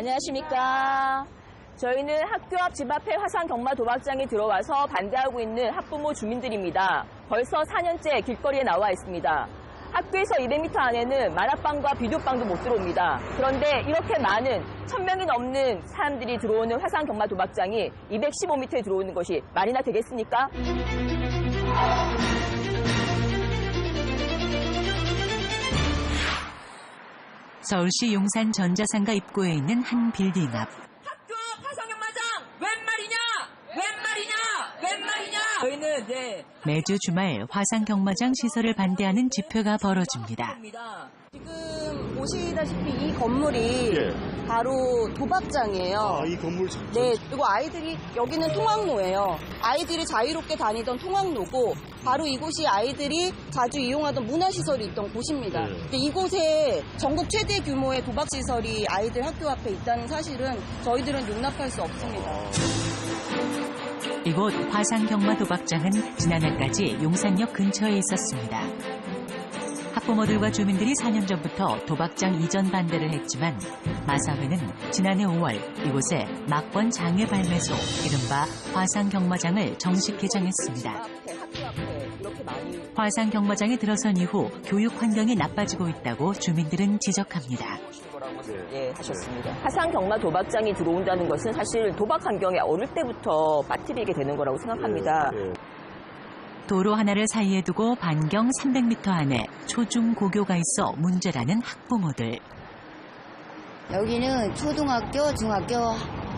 안녕하십니까. 저희는 학교 앞 집 앞에 화상 경마 도박장이 들어와서 반대하고 있는 학부모 주민들입니다. 벌써 4년째 길거리에 나와 있습니다. 학교에서 200m 안에는 만화방과 비디오방도 못 들어옵니다. 그런데 이렇게 많은 1000명이 넘는 사람들이 들어오는 화상 경마 도박장이 215m에 들어오는 것이 말이나 되겠습니까? 서울시 용산 전자상가 입구에 있는 한 빌딩 앞. 학교 앞 화상 경마장 웬 말이냐? 저희는 매주 주말 화상 경마장 시설을 반대하는 집회가 벌어집니다. 지금 보시다시피 이 건물이 바로 도박장이에요. 아, 이 건물 네, 그리고 아이들이 여기는 통학로예요. 아이들이 자유롭게 다니던 통학로고 바로 이곳이 아이들이 자주 이용하던 문화시설이 있던 곳입니다. 근데 이곳에 전국 최대 규모의 도박시설이 아이들 학교 앞에 있다는 사실은 저희들은 용납할 수 없습니다. 이곳 화상 경마 도박장은 지난해까지 용산역 근처에 있었습니다. 학부모들과 주민들이 4년 전부터 도박장 이전 반대를 했지만 마사회는 지난해 5월 이곳에 막권 장외 발매소, 이른바 화상 경마장을 정식 개장했습니다. 화상 경마장에 들어선 이후 교육 환경이 나빠지고 있다고 주민들은 지적합니다. 하셨습니다. 화상 경마 도박장이 들어온다는 것은 사실 도박 환경에 어릴 때부터 빠뜨리게 되는 거라고 생각합니다. 도로 하나를 사이에 두고 반경 300m 안에 초중 고교가 있어 문제라는 학부모들. 여기는 초등학교, 중학교,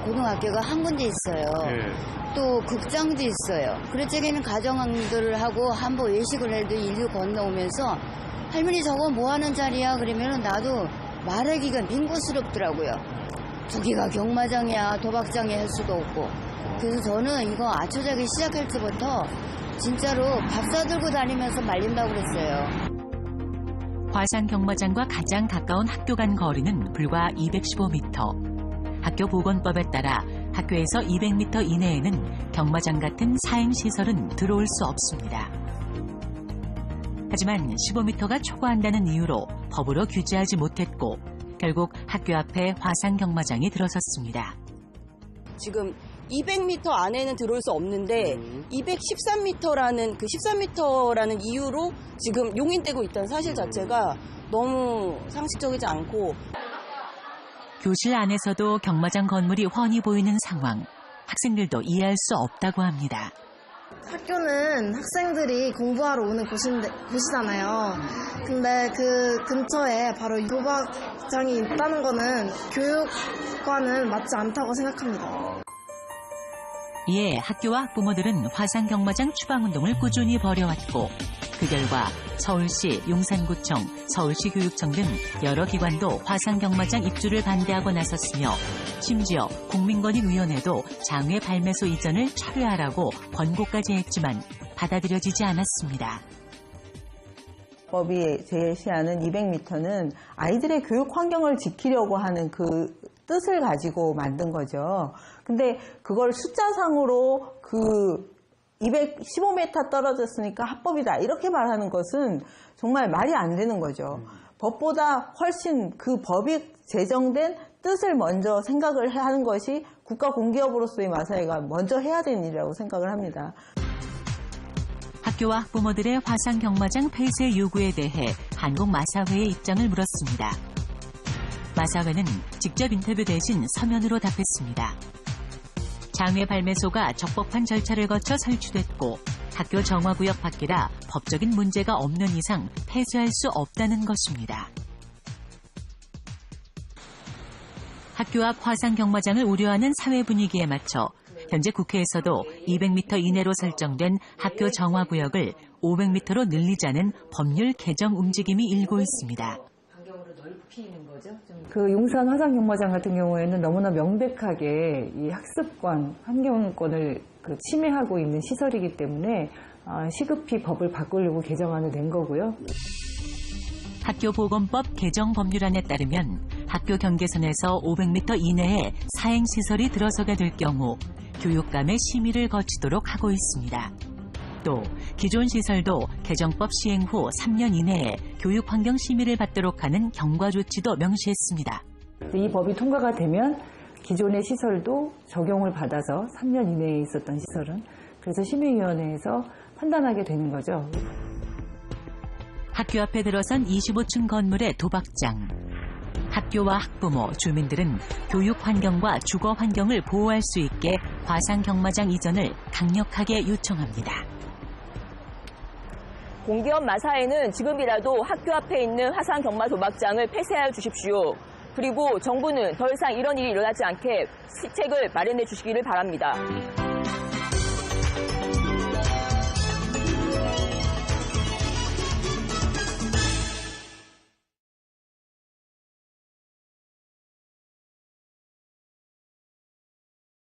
고등학교가 한 군데 있어요. 또 극장도 있어요. 그렇지는 가정들을 하고 한번 외식을 해도 일류 건너오면서 할머니 저거 뭐 하는 자리야? 그러면 나도 말하기가 민고스럽더라고요. 저기가 경마장이야, 도박장이 할 수도 없고. 그래서 저는 이거 아초자기 시작할 때부터 진짜로 밥 사들고 다니면서 말린다고 그랬어요. 화상 경마장과 가장 가까운 학교 간 거리는 불과 215m. 학교 보건법에 따라 학교에서 200m 이내에는 경마장 같은 사행시설은 들어올 수 없습니다. 하지만 15m가 초과한다는 이유로 법으로 규제하지 못했고 결국 학교 앞에 화상 경마장이 들어섰습니다. 지금 200m 안에는 들어올 수 없는데 213m라는 그 13m라는 이유로 지금 용인되고 있다는 사실 자체가 너무 상식적이지 않고 교실 안에서도 경마장 건물이 훤히 보이는 상황. 학생들도 이해할 수 없다고 합니다. 학교는 학생들이 공부하러 오는 곳이잖아요. 근데 그 근처에 바로 도박장이 있다는 거는 교육과는 맞지 않다고 생각합니다. 이에 학교와 학부모들은 화상 경마장 추방운동을 꾸준히 벌여왔고 그 결과 서울시, 용산구청, 서울시 교육청 등 여러 기관도 화상 경마장 입주를 반대하고 나섰으며 심지어 국민권익위원회도 장외 발매소 이전을 철회하라고 권고까지 했지만 받아들여지지 않았습니다. 법이 제시하는 200m는 아이들의 교육 환경을 지키려고 하는 그 뜻을 가지고 만든 거죠. 근데 그걸 숫자상으로 그 215m 떨어졌으니까 합법이다 이렇게 말하는 것은 정말 말이 안 되는 거죠. 법보다 훨씬 그 법이 제정된 뜻을 먼저 생각을 하는 것이 국가공기업으로서의 마사회가 먼저 해야 되는 일이라고 생각을 합니다. 학교와 학부모들의 화상 경마장 폐쇄 요구에 대해 한국마사회의 입장을 물었습니다. 마사회는 직접 인터뷰 대신 서면으로 답했습니다. 장외 발매소가 적법한 절차를 거쳐 설치됐고 학교 정화구역 밖이라 법적인 문제가 없는 이상 폐쇄할 수 없다는 것입니다. 학교 앞 화상 경마장을 우려하는 사회 분위기에 맞춰 현재 국회에서도 200m 이내로 설정된 학교 정화구역을 500m로 늘리자는 법률 개정 움직임이 일고 있습니다. 그 용산 화상 경마장 같은 경우에는 너무나 명백하게 이 학습권, 환경권을 침해하고 있는 시설이기 때문에 시급히 법을 바꾸려고 개정안을 낸 거고요. 학교보건법 개정 법률안에 따르면 학교 경계선에서 500m 이내에 사행시설이 들어서게 될 경우 교육감의 심의를 거치도록 하고 있습니다. 또 기존 시설도 개정법 시행 후 3년 이내에 교육환경 심의를 받도록 하는 경과 조치도 명시했습니다. 이 법이 통과가 되면 기존의 시설도 적용을 받아서 3년 이내에 있었던 시설은 그래서 심의위원회에서 판단하게 되는 거죠. 학교 앞에 들어선 25층 건물의 도박장. 학교와 학부모, 주민들은 교육 환경과 주거 환경을 보호할 수 있게 화상 경마장 이전을 강력하게 요청합니다. 공기업 마사회는 지금이라도 학교 앞에 있는 화상 경마 도박장을 폐쇄하여 주십시오. 그리고 정부는 더 이상 이런 일이 일어나지 않게 시책을 마련해 주시기를 바랍니다.